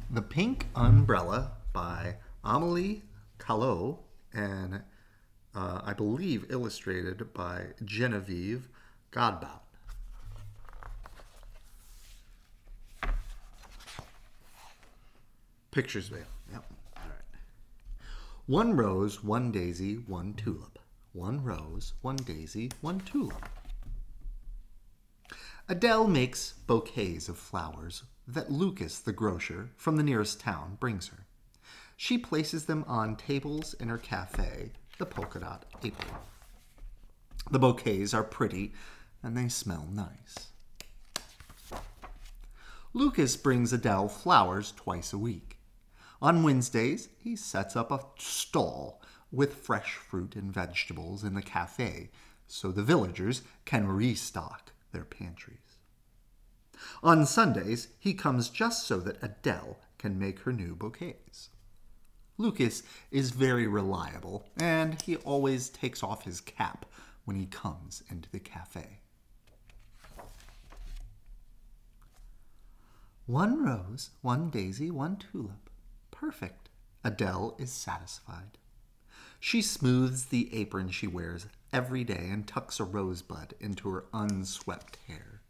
The Pink Umbrella by Amelie Callot and I believe illustrated by Geneviève Godbout. Pictures veil. Yep. All right. One rose, one daisy, one tulip. One rose, one daisy, one tulip. Adele makes bouquets of flowers that Lucas, the grocer, from the nearest town, brings her. She places them on tables in her cafe, the Polka Dot Apron. The bouquets are pretty and they smell nice. Lucas brings Adele flowers twice a week. On Wednesdays, he sets up a stall with fresh fruit and vegetables in the cafe so the villagers can restock their pantries. On Sundays, he comes just so that Adele can make her new bouquets. Lucas is very reliable, and he always takes off his cap when he comes into the cafe. One rose, one daisy, one tulip. Perfect. Adele is satisfied. She smooths the apron she wears every day and tucks a rosebud into her unswept hair.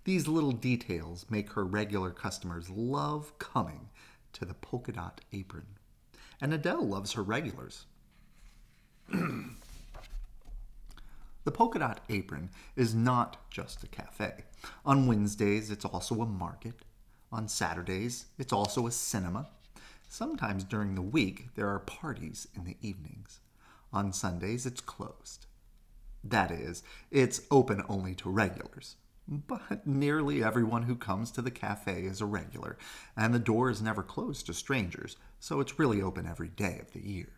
These little details make her regular customers love coming to the Polka Dot Apron. And Adele loves her regulars. The Polka Dot Apron is not just a cafe. On Wednesdays, it's also a market. On Saturdays, it's also a cinema. Sometimes during the week, there are parties in the evenings. On Sundays, it's closed. That is, it's open only to regulars. But nearly everyone who comes to the cafe is a regular, and the door is never closed to strangers, so it's really open every day of the year.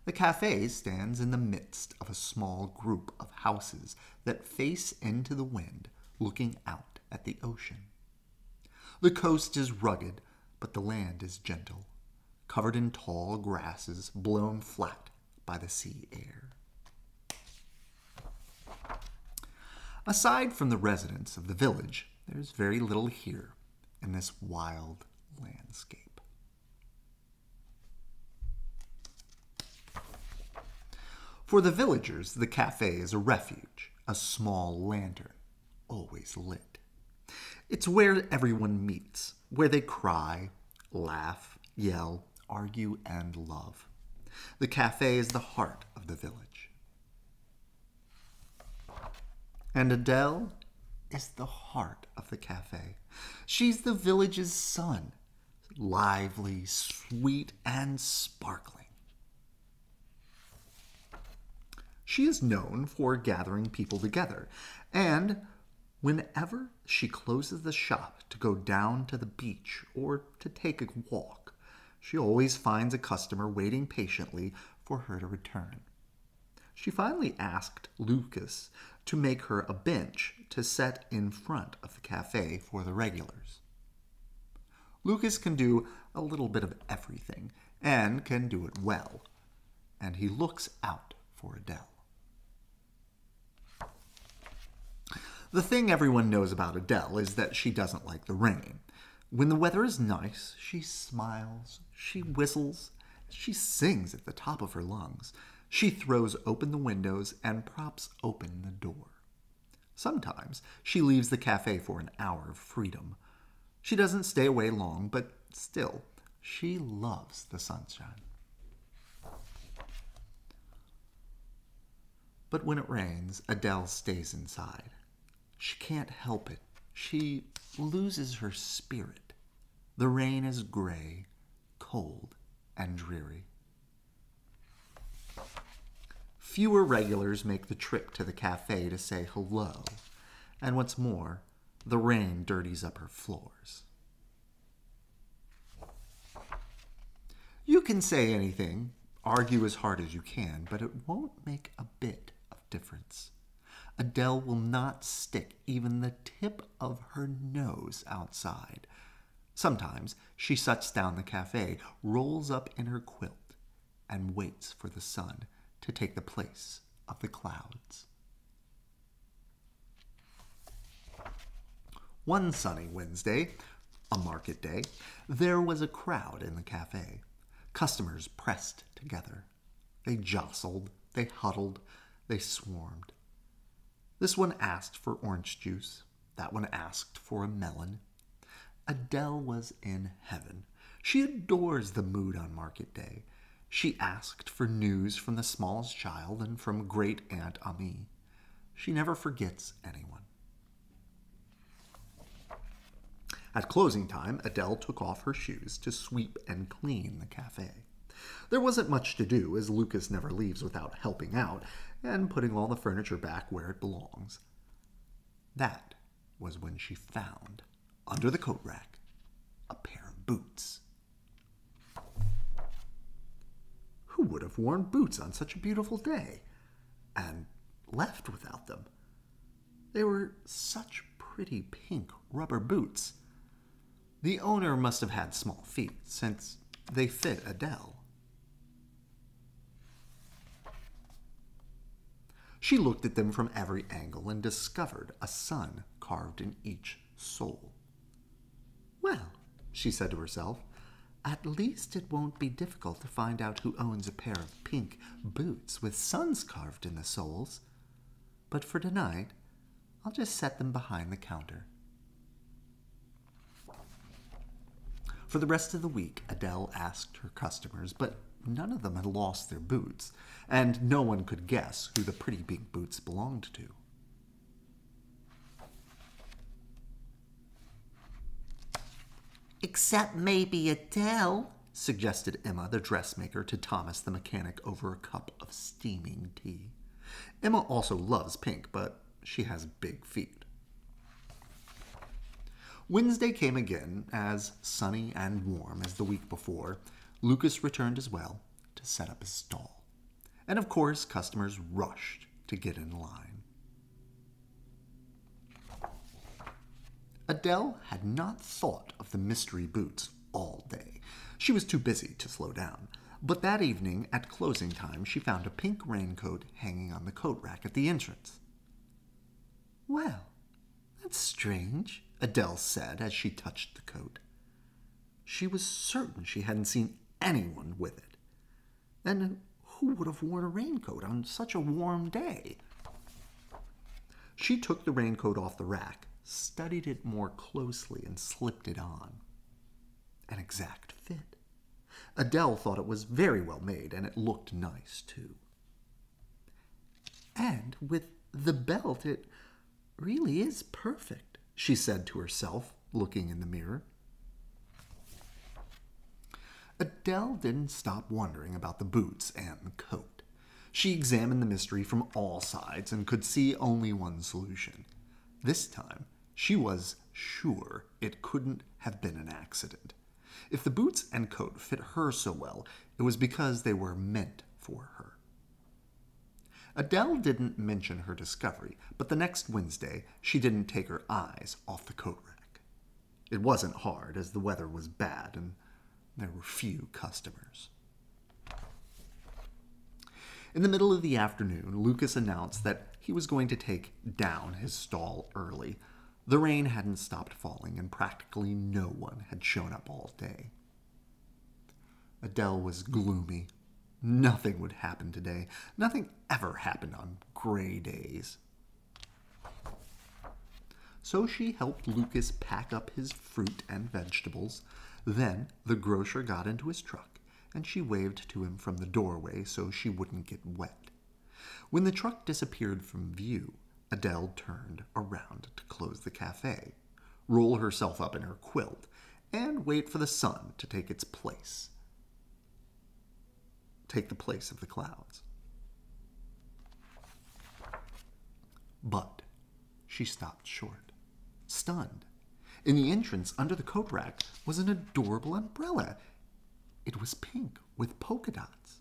The cafe stands in the midst of a small group of houses that face into the wind, looking out at the ocean. The coast is rugged, but the land is gentle, covered in tall grasses blown flat by the sea air. Aside from the residents of the village, there's very little here in this wild landscape. For the villagers, the cafe is a refuge, a small lantern, always lit. It's where everyone meets, where they cry, laugh, yell, argue, and love. The cafe is the heart of the village. And Adele is the heart of the cafe. She's the village's sun, lively, sweet, and sparkling. She is known for gathering people together, and whenever she closes the shop to go down to the beach or to take a walk, she always finds a customer waiting patiently for her to return. She finally asked Lucas to make her a bench to set in front of the cafe for the regulars. Lucas can do a little bit of everything and can do it well, and he looks out for Adele. The thing everyone knows about Adele is that she doesn't like the rain. When the weather is nice, she smiles, she whistles, she sings at the top of her lungs. She throws open the windows and props open the door. Sometimes she leaves the cafe for an hour of freedom. She doesn't stay away long, but still, she loves the sunshine. But when it rains, Adele stays inside. She can't help it. She loses her spirit. The rain is gray, cold, and dreary. Fewer regulars make the trip to the cafe to say hello, and what's more, the rain dirties up her floors. You can say anything, argue as hard as you can, but it won't make a bit of difference. Adele will not stick even the tip of her nose outside. Sometimes she shuts down the cafe, rolls up in her quilt, and waits for the sun to take the place of the clouds. One sunny Wednesday, a market day, there was a crowd in the cafe. Customers pressed together. They jostled, they huddled, they swarmed. This one asked for orange juice. That one asked for a melon. Adele was in heaven. She adores the mood on market day. She asked for news from the smallest child and from great Aunt Amelie. She never forgets anyone. At closing time, Adele took off her shoes to sweep and clean the cafe. There wasn't much to do, as Lucas never leaves without helping out and putting all the furniture back where it belongs. That was when she found, under the coat rack, a pair of boots. Who would have worn boots on such a beautiful day and left without them? They were such pretty pink rubber boots. The owner must have had small feet, since they fit Adele. She looked at them from every angle and discovered a sun carved in each sole. Well, she said to herself, at least it won't be difficult to find out who owns a pair of pink boots with suns carved in the soles. But for tonight, I'll just set them behind the counter. For the rest of the week, Adele asked her customers, but none of them had lost their boots, and no one could guess who the pretty pink boots belonged to. Except maybe Adele, suggested Emma, the dressmaker, to Thomas, the mechanic, over a cup of steaming tea. Emma also loves pink, but she has big feet. Wednesday came again, as sunny and warm as the week before. Lucas returned as well to set up his stall. And of course, customers rushed to get in line. Adele had not thought of the mystery boots all day. She was too busy to slow down. But that evening, at closing time, she found a pink raincoat hanging on the coat rack at the entrance. Well, that's strange, Adele said as she touched the coat. She was certain she hadn't seen anyone with it. And who would have worn a raincoat on such a warm day? She took the raincoat off the rack, studied it more closely, and slipped it on. An exact fit. Adele thought it was very well made, and it looked nice, too. And with the belt, it really is perfect, she said to herself, looking in the mirror. Adele didn't stop wondering about the boots and the coat. She examined the mystery from all sides and could see only one solution. This time, she was sure it couldn't have been an accident. If the boots and coat fit her so well, it was because they were meant for her. Adele didn't mention her discovery, but the next Wednesday she didn't take her eyes off the coat rack. It wasn't hard, as the weather was bad and there were few customers. In the middle of the afternoon, Lucas announced that he was going to take down his stall early. The rain hadn't stopped falling, and practically no one had shown up all day. Adele was gloomy. Nothing would happen today. Nothing ever happened on gray days. So she helped Lucas pack up his fruit and vegetables. Then the grocer got into his truck, and she waved to him from the doorway so she wouldn't get wet. When the truck disappeared from view, Adele turned around to close the cafe, roll herself up in her quilt, and wait for the sun to take its place. Take the place of the clouds. But she stopped short, stunned. In the entrance under the coat rack was an adorable umbrella. It was pink with polka dots.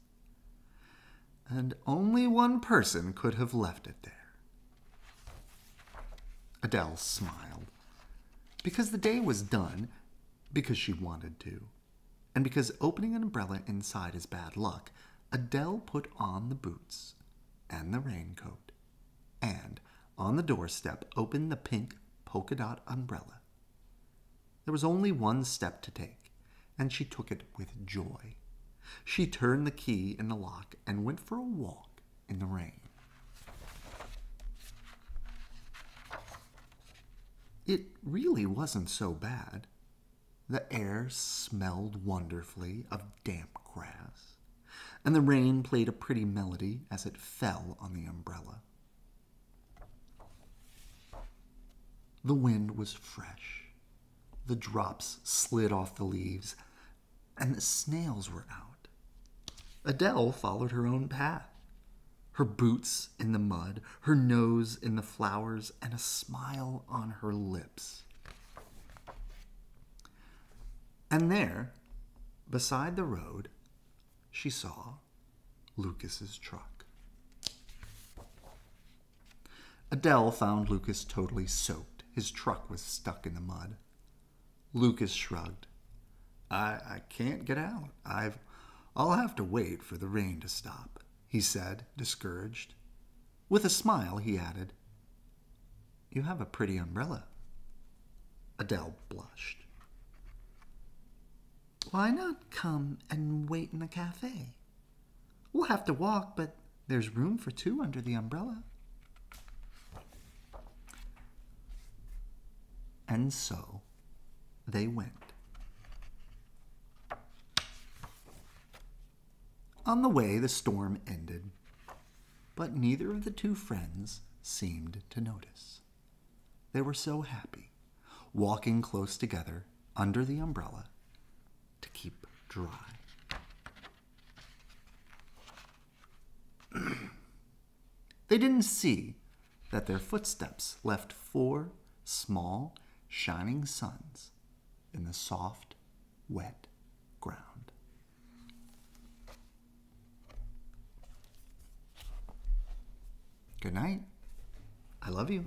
And only one person could have left it there. Adele smiled. Because the day was done, because she wanted to, and because opening an umbrella inside is bad luck, Adele put on the boots and the raincoat, and on the doorstep opened the pink polka dot umbrella. There was only one step to take, and she took it with joy. She turned the key in the lock and went for a walk in the rain. It really wasn't so bad. The air smelled wonderfully of damp grass, and the rain played a pretty melody as it fell on the umbrella. The wind was fresh. The drops slid off the leaves, and the snails were out. Adele followed her own path, her boots in the mud, her nose in the flowers, and a smile on her lips. And there, beside the road, she saw Lucas's truck. Adele found Lucas totally soaked. His truck was stuck in the mud. Lucas shrugged. I can't get out. I'll have to wait for the rain to stop, he said, discouraged. With a smile, he added, You have a pretty umbrella. Adele blushed. Why not come and wait in the cafe? We'll have to walk, but there's room for two under the umbrella. And so they went. On the way, the storm ended, but neither of the two friends seemed to notice. They were so happy, walking close together under the umbrella to keep dry. They didn't see that their footsteps left 4 small, shining suns in the soft, wet ground. Good night. I love you.